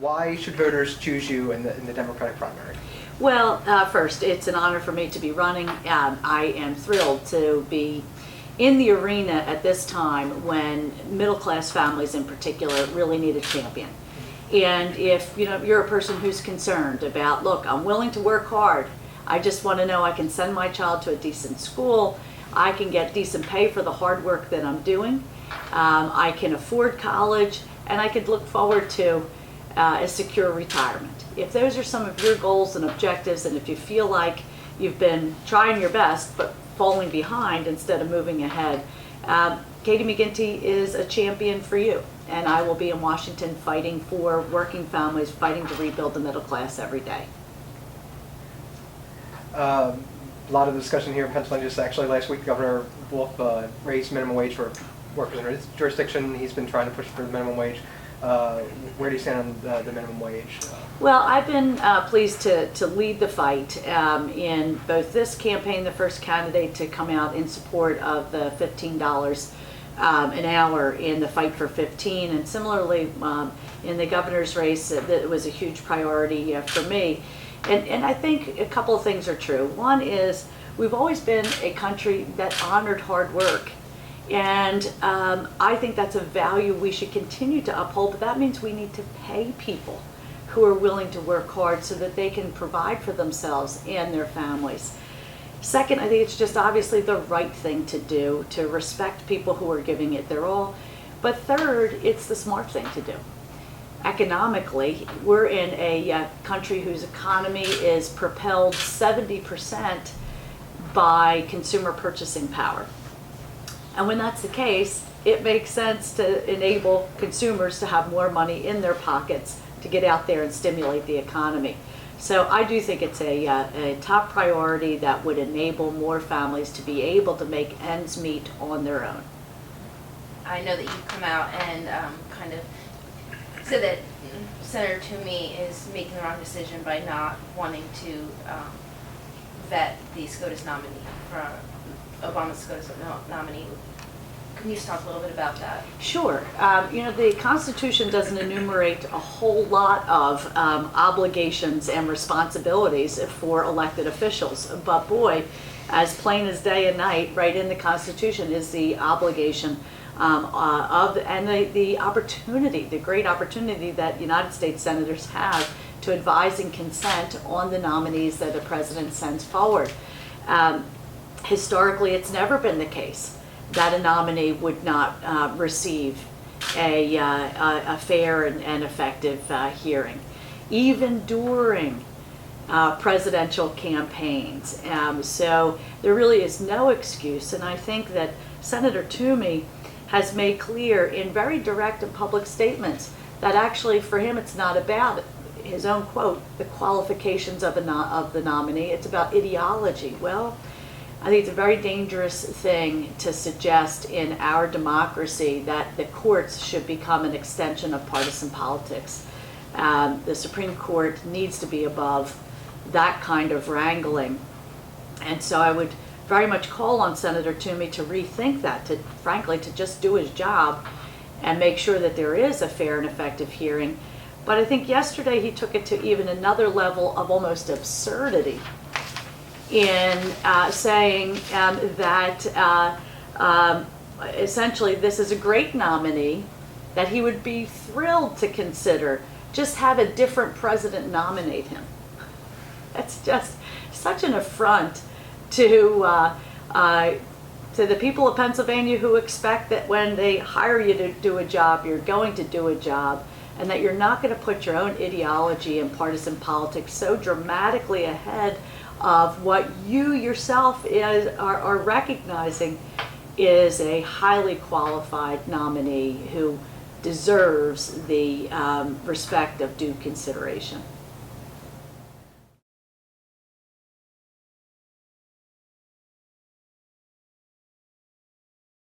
Why should voters choose you in the Democratic primary? Well, first, it's an honor for me to be running. I am thrilled to be in the arena at this time when middle-class families in particular really need a champion. And if you're a person who's concerned about, look, I'm willing to work hard, I just want to know I can send my child to a decent school, I can get decent pay for the hard work that I'm doing, I can afford college, and I could look forward to a secure retirement. If those are some of your goals and objectives, and if you feel like you've been trying your best but falling behind instead of moving ahead, Katie McGinty is a champion for you. And I will be in Washington fighting for working families, fighting to rebuild the middle class every day. A lot of discussion here in Pennsylvania. Just actually last week, Governor Wolf raised minimum wage for workers in his jurisdiction. He's been trying to push for the minimum wage. Where do you stand on the minimum wage? Well, I've been pleased to lead the fight in both this campaign, the first candidate to come out in support of the $15 an hour in the fight for 15, and similarly in the governor's race, that was a huge priority for me. And I think a couple of things are true. One is we've always been a country that honored hard work. And I think that's a value we should continue to uphold, but that means we need to pay people who are willing to work hard so that they can provide for themselves and their families. Second, I think it's just obviously the right thing to do, to respect people who are giving it their all. But third, it's the smart thing to do. Economically, we're in a country whose economy is propelled 70% by consumer purchasing power. And when that's the case, it makes sense to enable consumers to have more money in their pockets to get out there and stimulate the economy. So I do think it's a top priority that would enable more families to be able to make ends meet on their own. I know that you've come out and kind of said that Senator Toomey is making the wrong decision by not wanting to vet the SCOTUS nominee, for Obama's SCOTUS nominee. Can you just talk a little bit about that? Sure. The Constitution doesn't enumerate a whole lot of obligations and responsibilities for elected officials. But boy, as plain as day and night, right in the Constitution is the obligation the opportunity, the great opportunity that United States senators have to advise and consent on the nominees that a president sends forward. Historically, it's never been the case that a nominee would not receive a fair and effective hearing, even during presidential campaigns. So there really is no excuse, and I think that Senator Toomey has made clear in very direct and public statements that actually for him it's not about his own quote, the qualifications of the nominee, it's about ideology. Well, I think it's a very dangerous thing to suggest in our democracy that the courts should become an extension of partisan politics. The Supreme Court needs to be above that kind of wrangling. And so I would very much call on Senator Toomey to rethink that, frankly, to just do his job and make sure that there is a fair and effective hearing. But I think yesterday he took it to even another level of almost absurdity in saying that essentially this is a great nominee that he would be thrilled to consider, just have a different president nominate him. That's just such an affront to the people of Pennsylvania who expect that when they hire you to do a job, you're going to do a job, and that you're not going to put your own ideology and partisan politics so dramatically ahead of what you yourself are recognizing is a highly qualified nominee who deserves the respect of due consideration.